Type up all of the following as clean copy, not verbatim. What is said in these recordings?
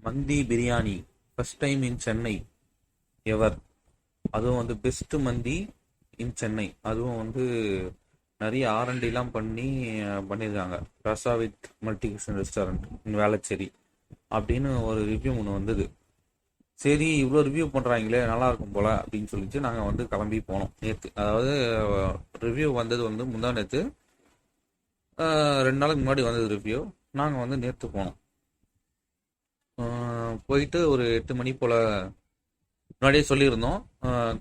மந்தி biryani first time in Chennai ever. அதுவும் வந்து பெஸ்ட் மந்தி இன் சென்னை. அதுவும் வந்து நிறைய ஆர்என்டிலாம் பண்ணி பண்ணியிருக்காங்க. Raza with multi kitchen restaurant இன் வேளச்சேரி அப்படின்னு ஒரு ரிவ்யூ ஒன்று வந்தது. சரி, இவ்வளோ ரிவ்யூ பண்ணுறாங்களே நல்லா இருக்கும் போல அப்படின்னு சொல்லிட்டு நாங்கள் வந்து கிளம்பி போனோம் நேற்று. அதாவது ரிவ்யூ வந்தது வந்து முந்தா நேற்று, 2 நாளுக்கு முன்னாடி வந்தது ரிவ்யூ. நாங்கள் வந்து நேற்று போனோம். போயிட்டு ஒரு 8 மணி போல் முன்னாடியே சொல்லியிருந்தோம்.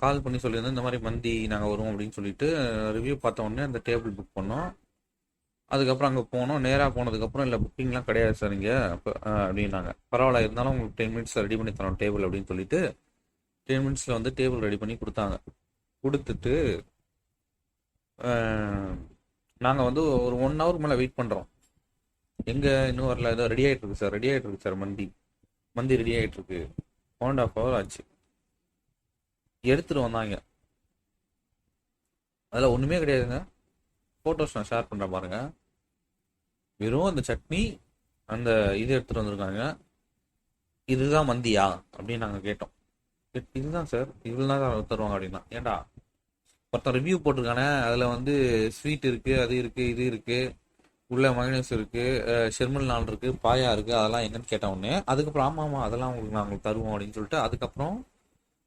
கால் பண்ணி சொல்லியிருந்தோம் இந்த மாதிரி மந்தி நாங்கள் வருவோம் அப்படின்னு சொல்லிட்டு. ரிவ்யூ பார்த்த உடனே அந்த டேபிள் புக் பண்ணோம். அதுக்கப்புறம் அங்கே போனோம். நேராக போனதுக்கப்புறம் இல்லை புக்கிங்லாம் கிடையாது சார் இங்கே அப்படின்னாங்க. பரவாயில்ல, இருந்தாலும் உங்களுக்கு 10 மினிட்ஸ் ரெடி பண்ணி தரோம் டேபிள் அப்படின்னு சொல்லிட்டு 10 மினிட்ஸில் வந்து டேபிள் ரெடி பண்ணி கொடுத்தாங்க. கொடுத்துட்டு நாங்கள் வந்து ஒரு 1 ஹவர் மேலே வெயிட் பண்ணுறோம். எங்கே இன்னும் வரல, ஏதோ ரெடி ஆகிட்டு இருக்கு சார், ரெடி ஆகிட்டு இருக்கு சார், மந்தி மந்தி ரெடி ஆகிட்டு இருக்கு. 1.5 ஹவர் ஆச்சு. எடுத்துட்டு வந்தாங்க. அதில் ஒன்றுமே கிடையாதுங்க. ஃபோட்டோஸ் நான் ஷேர் பண்ணுறேன் பாருங்க. வெறும் அந்த சட்னி, அந்த இது எடுத்துகிட்டு வந்திருக்காங்க. இதுதான் மந்தியா அப்படின்னு நாங்கள் கேட்டோம். இதுதான் சார், இவ்வளோ தான் தருவாங்க அப்படின்னா. ஏன்டா ஒருத்தன் ரிவ்யூ போட்டிருக்கானே, அதில் வந்து ஸ்வீட் இருக்குது, அது இருக்குது, இது இருக்குது, உள்ள மயனஸ் இருக்குது, ஷெர்மல் நாள் இருக்குது, பாயா இருக்குது, அதெல்லாம் எங்கன்னு கேட்ட உடனே அதுக்கப்புறம் ஆமாம் அதெல்லாம் உங்களுக்கு நாங்கள் தருவோம் அப்படின்னு சொல்லிட்டு அதுக்கப்புறம்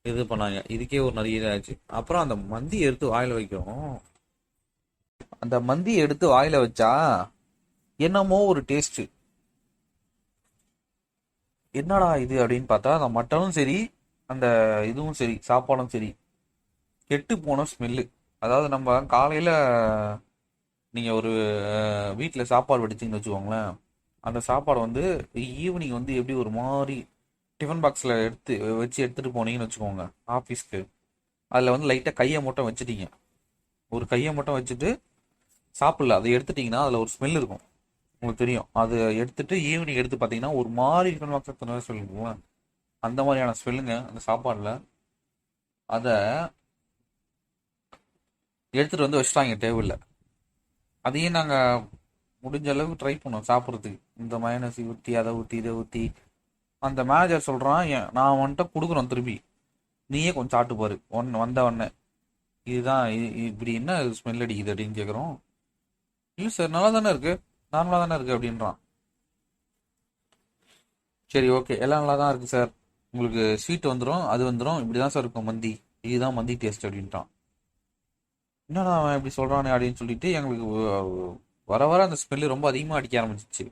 இது பண்ணாங்க. இதுக்கே ஒரு நிறைய இதாச்சு. அப்புறம் அந்த மந்தி எடுத்து வாயில வைக்கிறோம். அந்த மந்தி எடுத்து வாயில வச்சா என்னமோ ஒரு டேஸ்ட். என்னடா இது அப்படின்னு பார்த்தா அந்த மட்டனும் சரி, அந்த இதுவும் சரி, சாப்பாடும் சரி, கெட்டு போன ஸ்மெல்லு. அதாவது நம்ம காலையில நீங்க ஒரு வீட்டில் சாப்பாடு வடிச்சிங்கன்னு வச்சுக்கோங்களேன். அந்த சாப்பாடு வந்து ஈவினிங் வந்து எப்படி ஒரு மாதிரி டிஃபன் பாக்ஸில் எடுத்துட்டு போனீங்கன்னு வச்சுக்கோங்க ஆஃபீஸ்க்கு. அதில் வந்து லைட்டாக கையை மட்டும் வச்சுட்டீங்க. ஒரு கையை மட்டும் வச்சுட்டு சாப்பிடல, அதை எடுத்துட்டிங்கன்னா அதில் ஒரு ஸ்மெல் இருக்கும், உங்களுக்கு தெரியும். அது எடுத்துட்டு ஈவினிங் எடுத்து பார்த்தீங்கன்னா ஒரு மாதிரி டிஃபன் பாக்ஸ் சொல்லுங்க, அந்த மாதிரியான ஸ்மெல்லுங்க அந்த சாப்பாடில். அதை எடுத்துகிட்டு வந்து வச்சுட்டாங்க டேபிளில். அதையும் நாங்கள் முடிஞ்ச அளவுக்கு ட்ரை பண்ணோம் சாப்பிட்றதுக்கு. இந்த மயனசி ஊற்றி அதை ஊற்றி இதை ஊற்றி. அந்த மேனேஜர் சொல்கிறான், நான் வந்துட்டு கொடுக்குறோம் திருப்பி, நீயே கொஞ்சம் சாப்பிட்டு பாரு வந்த உடனே. இதுதான் இப்படி என்ன ஸ்மெல் அடிக்குது அப்படின்னு கேட்குறோம். இல்லை சார், நல்லா தானே இருக்கு, நார்மலாக தானே இருக்கு அப்படின்றான். சரி, ஓகே, எல்லாம் நல்லா தான் இருக்கு சார், உங்களுக்கு ஸ்வீட் வந்துடும், அது வந்துடும், இப்படி தான் சார் இருக்கும் மந்தி, இதுதான் மந்தி டேஸ்ட் அப்படின்ட்டான். என்னடா அவன் இப்படி சொல்கிறானே அப்படின்னு சொல்லிட்டு எங்களுக்கு வர வர அந்த ஸ்மெல்லு ரொம்ப அதிகமாக அடிக்க ஆரம்பிச்சிச்சு.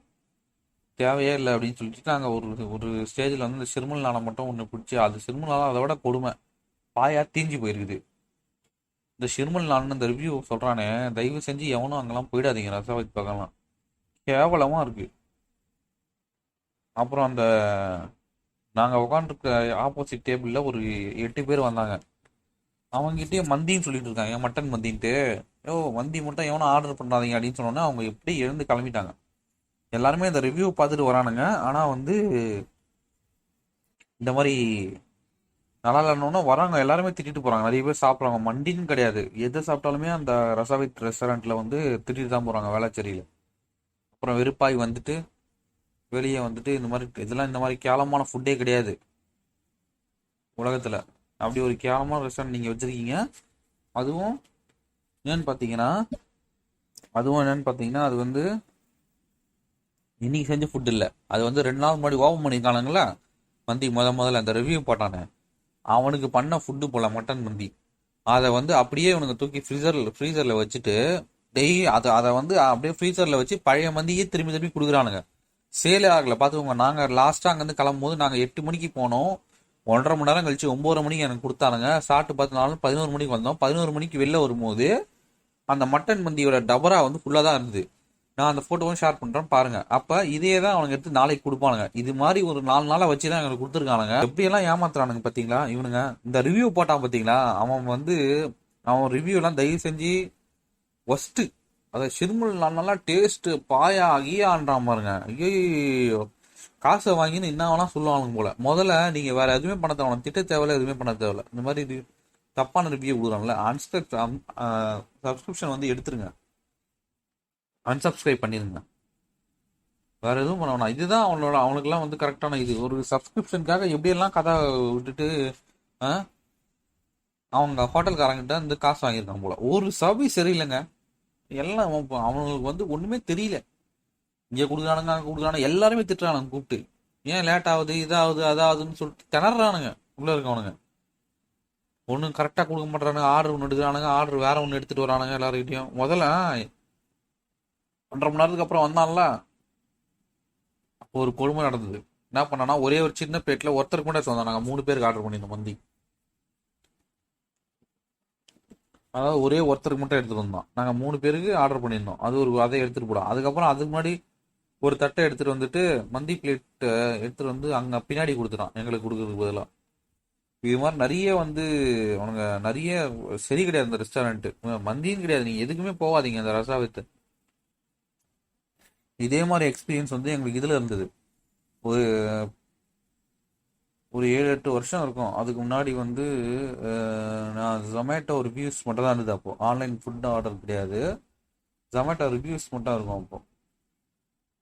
தேவையே இல்லை அப்படின்னு சொல்லிட்டு நாங்கள் ஒரு ஒரு ஸ்டேஜில் வந்து இந்த சிறுமல் நாளை மட்டும் ஒன்று பிடிச்சி, அது சிறுமல் நாளாக அதை விட கொடுமை, பாயா தீஞ்சு போயிருக்குது. இந்த ஷிர்மல் நான் இந்த ரிவ்யூ சொல்கிறானே, தயவு செஞ்சு எவனும் அங்கெல்லாம் போயிடாதீங்க, ரசாவத் பக்கம்லாம் கேவலமாக இருக்குது. அப்புறம் அந்த நாங்கள் உட்காந்துருக்க ஆப்போசிட் டேபிளில் ஒரு 8 பேர் வந்தாங்க. அவங்ககிட்டயே மந்தின்னு சொல்லிட்டு இருக்காங்க, மட்டன் மந்தின்ட்டு. ஓ, மந்தி மட்டும் எவனும் ஆர்டர் பண்ணாதீங்க அப்படின்னு சொன்னோன்னே அவங்க எப்படி எழுந்து கிளம்பிட்டாங்க. எல்லாருமே இந்த ரிவ்யூ பார்த்துட்டு வரானுங்க. ஆனால் வந்து இந்த மாதிரி நல்லா இல்லைன்னா வராங்க, எல்லாருமே திட்டிட்டு போகிறாங்க. நிறைய பேர் சாப்பிட்றாங்க. மண்டின்னு கிடையாது, எதை சாப்பிட்டாலுமே அந்த ரசாவித் ரெஸ்டாரண்ட்டில் வந்து திட்டிட்டு தான் போகிறாங்க வேளச்சேரியில். அப்புறம் வெறுப்பாய் வந்துட்டு வெளியே வந்துட்டு இந்த மாதிரி இதெல்லாம் இந்த மாதிரி கேவலமான ஃபுட்டே கிடையாது உலகத்தில். அப்படி ஒரு கேவலமான ரெஸ்டாரண்ட் நீங்கள் வச்சுருக்கீங்க. அதுவும் என்னன்னு பார்த்தீங்கன்னா அது வந்து இன்னைக்கு செஞ்ச ஃபுட் இல்லை. அது வந்து 2 நாள் முன்னாடி ஓப்பன் பண்ணியிருக்கானுங்களா மந்தி. முதல்ல அந்த ரிவ்யூ போட்டானே அவனுக்கு பண்ண ஃபுட்டு போல மட்டன் மந்தி. அதை வந்து அப்படியே இவனுக்கு தூக்கி ஃப்ரீசரில் வச்சுட்டு டெய்லி அதை வந்து அப்படியே ஃப்ரீசரில் வச்சு பழைய மந்தியே திரும்பி திரும்பி கொடுக்குறானுங்க. சேலே ஆகலை பார்த்துக்கோங்க. நாங்கள் லாஸ்ட்டாக அங்கேருந்து கிளம்பும்போது நாங்கள் 8 மணிக்கு போனோம். 1.5 மணி நேரம் கழிச்சு 9 மணிக்கு எனக்கு கொடுத்தானுங்க. சாப்பிட்டு பார்த்து 11 மணிக்கு வந்தோம். 11 மணிக்கு வெளில வரும்போது அந்த மட்டன் மந்தியோட டபரா வந்து ஃபுல்லாக தான் இருந்தது. நான் அந்த ஃபோட்டோவும் ஷேர் பண்ணுறேன் பாருங்க. அப்போ இதே தான் அவனுங்க எடுத்து நாளைக்கு கொடுப்பானுங்க. இது மாதிரி ஒரு 4 நாளாக வச்சு தான் எங்களுக்கு கொடுத்துருக்கானுங்க. எப்படியெல்லாம் ஏமாத்துறானுங்க பார்த்தீங்களா இவனுங்க. இந்த ரிவ்யூ போட்டான் பார்த்தீங்களா, அவன் ரிவ்யூலாம் தயவு செஞ்சு ஒஸ்ட்டு. அதை சிறுமல் நல்லா டேஸ்ட்டு பாயா கீயான்றான் பாருங்க. ஐயோ, காசை வாங்கின்னு என்ன சொல்லுவானுங்க போல. முதல்ல நீங்கள் வேற எதுவுமே பண்ண தேவை, திட்ட தேவையில்ல, எதுவுமே பண்ண தேவையில்ல. இந்த மாதிரி தப்பான ரிவ்யூ கொடுக்குறாங்கல்ல, சப்ஸ்கிரிப்ஷன் வந்து எடுத்துருங்க, அன்சப்ஸ்கிரைப் பண்ணிடுங்க. வேற எதுவும் பண்ண வேணாம். இதுதான் அவனுக்குலாம் வந்து கரெக்டான இது. ஒரு சப்ஸ்கிரிப்ஷனுக்காக எப்படியெல்லாம் கதை விட்டுட்டு ஆ, அவங்க ஹோட்டல்காரங்கிட்ட வந்து காசு வாங்கியிருக்கான் போல. ஒரு சர்வீஸ் சரியில்லைங்க. எல்லாம் அவனுங்களுக்கு வந்து ஒண்ணுமே தெரியல. இங்க கொடுக்குறானுங்க அங்க கொடுக்குறானுங்க, எல்லாருமே திட்டுறானுங்க கூப்பிட்டு. ஏன் லேட் ஆகுது, இதாகுது அதாகுதுன்னு சொல்லிட்டு திணறானுங்க உள்ள இருக்கவனுங்க. ஒன்றும் கரெக்டாக கொடுக்க மாட்டானுங்க. ஆர்டர் ஒன்று எடுக்கிறானுங்க, ஆர்டர் வேற ஒன்று எடுத்துட்டு வரானுங்க எல்லாருக்கிட்டையும். முதல்ல 1.5 மணி நேரத்துக்கு அப்புறம் வந்தான்ல, அப்போ ஒரு கொடுமை நடந்தது. என்ன பண்ணானா, ஒரே ஒரு சின்ன பிளேட்ல ஒருத்தருக்கு மட்டும் எடுத்து வந்தோம். நாங்கள் 3 பேருக்கு ஆர்டர் பண்ணியிருந்தோம் மந்தி. அதாவது ஒரே ஒருத்தருக்கு மட்டும் எடுத்துட்டு வந்தோம். நாங்கள் 3 பேருக்கு ஆர்டர் பண்ணியிருந்தோம். அது ஒரு அதை எடுத்துட்டு போடும். அதுக்கப்புறம் அதுக்கு முன்னாடி ஒரு தட்டை எடுத்துட்டு வந்துட்டு மந்தி பிளேட் எடுத்துட்டு வந்து அங்க பின்னாடி கொடுத்துட்டான் எங்களுக்கு கொடுக்கறதுக்கு பதிலாக. இது மாதிரி நிறைய வந்து அவனுங்க நிறைய சரி கிடையாது அந்த ரெஸ்டாரண்ட். மந்தியும் கிடையாது, நீங்க எதுக்குமே போகாதீங்க அந்த ரசாவித்து. இதே மாதிரி எக்ஸ்பீரியன்ஸ் வந்து எங்களுக்கு இதுல இருந்தது. ஒரு ஒரு 7-8 வருஷம் இருக்கும். அதுக்கு முன்னாடி வந்து நான் ஜொமேட்டோ ரிவ்யூஸ் மட்டும் தான் இருந்தது. அப்போ ஆன்லைன் ஃபுட் ஆர்டர் கிடையாது, ஜொமேட்டோ ரிவ்யூஸ் மட்டும் இருக்கும் அப்போ.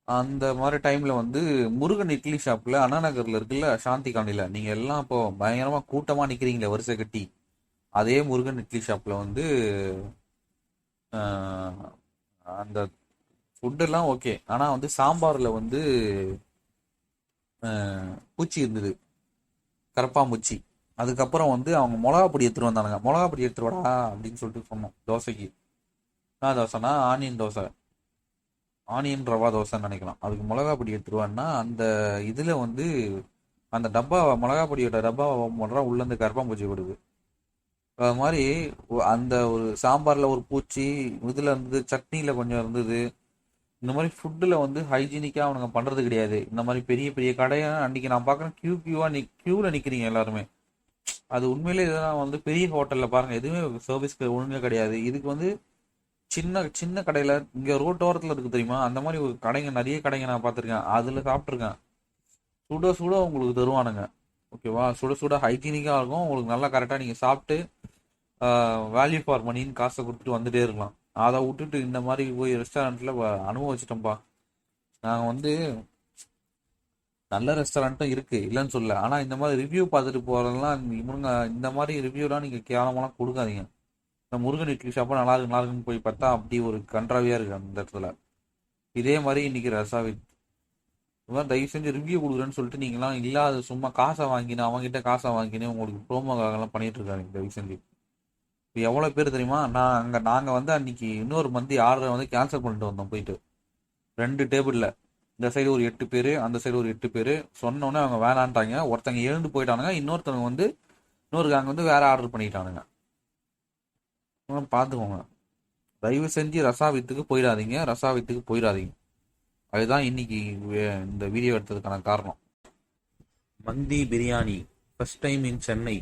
அந்த மாதிரி டைம்ல வந்து முருகன் இட்லி ஷாப்ல அண்ணா நகர்ல இருக்குல்ல, சாந்தி காலனில, நீங்க எல்லாம் இப்போ பயங்கரமா கூட்டமா நிக்கிறீங்களே வரிசை கட்டி, அதே முருகன் இட்லி ஷாப்ல வந்து ஆஹ், அந்த ஃபுட் எல்லாம் ஓகே. ஆனா வந்து சாம்பார்ல வந்து பூச்சி இருந்தது, கரப்பாம்பூச்சி. அதுக்கப்புறம் வந்து அவங்க மிளகா பொடி எடுத்துட்டு வந்தானுங்க. மிளகா பொடி எடுத்துட்டு வாடா அப்படின்னு சொல்லிட்டு சொன்னோம் தோசைக்கு. என்ன தோசைனா ஆனியன் தோசை, ஆனியன் ரவா தோசைன்னு நினைக்கலாம். அதுக்கு மிளகா பொடி எடுத்துருவான்னா அந்த இதுல வந்து அந்த டப்பா மிளகா பொடியோட டப்பாவை ஓப்பன் பண்றா, உள்ள இருந்து கரப்பாம்பூச்சி விடுது. அது மாதிரி அந்த ஒரு சாம்பார்ல ஒரு பூச்சி, இதுல இருந்தது, சட்னியில கொஞ்சம் இருந்தது. இந்த மாதிரி ஃபுட்டுல வந்து ஹைஜீனிக்கா அவனுங்க பண்றது கிடையாது. இந்த மாதிரி பெரிய பெரிய கடையா அன்னைக்கு நான் பாக்குறேன், கியூல நிக்கிறீங்க எல்லாருமே. அது உண்மையிலே இதெல்லாம் வந்து பெரிய ஹோட்டல்ல பாருங்க, எதுவுமே சர்வீஸ்க்கு ஒழுங்கா கிடையாது. இதுக்கு வந்து சின்ன சின்ன கடையில இங்க ரோட்டோரத்துல இருக்கு தெரியுமா, அந்த மாதிரி ஒரு கடைங்க, நிறைய கடைங்க நான் பார்த்திருக்கேன். அதுல சாப்பிட்டுருக்கேன். சுட சுட உங்களுக்கு தருவானுங்க. ஓகேவா, சுட சுட ஹைஜீனிக்கா இருக்கும் உங்களுக்கு. நல்லா கரெக்டா நீங்க சாப்பிட்டு வேல்யூ ஃபார் மணின்னு காசை கொடுத்துட்டு வந்துட்டே இருக்கலாம். அதை விட்டுட்டு இந்த மாதிரி போய் ரெஸ்டாரண்ட்ல அனுபவிச்சிட்டோம்ப்பா. நாங்க வந்து நல்ல ரெஸ்டாரண்ட்டும் இருக்கு இல்லைன்னு சொல்ல, ஆனா இந்த மாதிரி ரிவ்யூ பார்த்துட்டு போறதெல்லாம் இவனுங்க. இந்த மாதிரி ரிவ்யூலாம் நீங்க கேவலமாலாம் கொடுக்காதீங்க. இந்த முருகன் இட்லி ஷாப்பா நல்லா இருக்கு நல்லா இருக்குன்னு போய் பார்த்தா அப்படி ஒரு கன்றாவியா இருக்கு அந்த இடத்துல. இதே மாதிரி இன்னைக்கு ரசாவி. இந்த மாதிரி தயவு செஞ்சு ரிவ்யூ கொடுக்குறேன்னு சொல்லிட்டு நீங்களாம் இல்லாத சும்மா காசை வாங்கினு அவங்ககிட்ட காசை வாங்கினு உங்களுக்கு ப்ரோமோக்காகலாம் பண்ணிட்டு இருக்காங்க தயவு செஞ்சு. இப்போ எவ்வளோ பேர் தெரியுமா, நாங்கள் வந்து அன்னைக்கு இன்னொரு மந்தி ஆர்டரை வந்து கேன்சல் பண்ணிட்டு வந்தோம் போயிட்டு. 2 டேபிளில், இந்த சைடு ஒரு 8 பேர், அந்த சைடு ஒரு 8 பேர். சொன்னோன்னே அவங்க வேணான்ட்டாங்க. ஒருத்தங்க எழுந்து போயிட்டானுங்க, இன்னொருத்தவங்க வந்து இன்னொரு கேங் வந்து வேற ஆர்டர் பண்ணிட்டானுங்க. பார்த்துக்கோங்க. தயவு செஞ்சு ரசாவித்துக்கு போயிடாதீங்க, ரசாவித்துக்கு போயிடாதீங்க. அதுதான் இன்னைக்கு இந்த வீடியோ எடுத்ததுக்கான காரணம். மந்தி biryani first time in Chennai.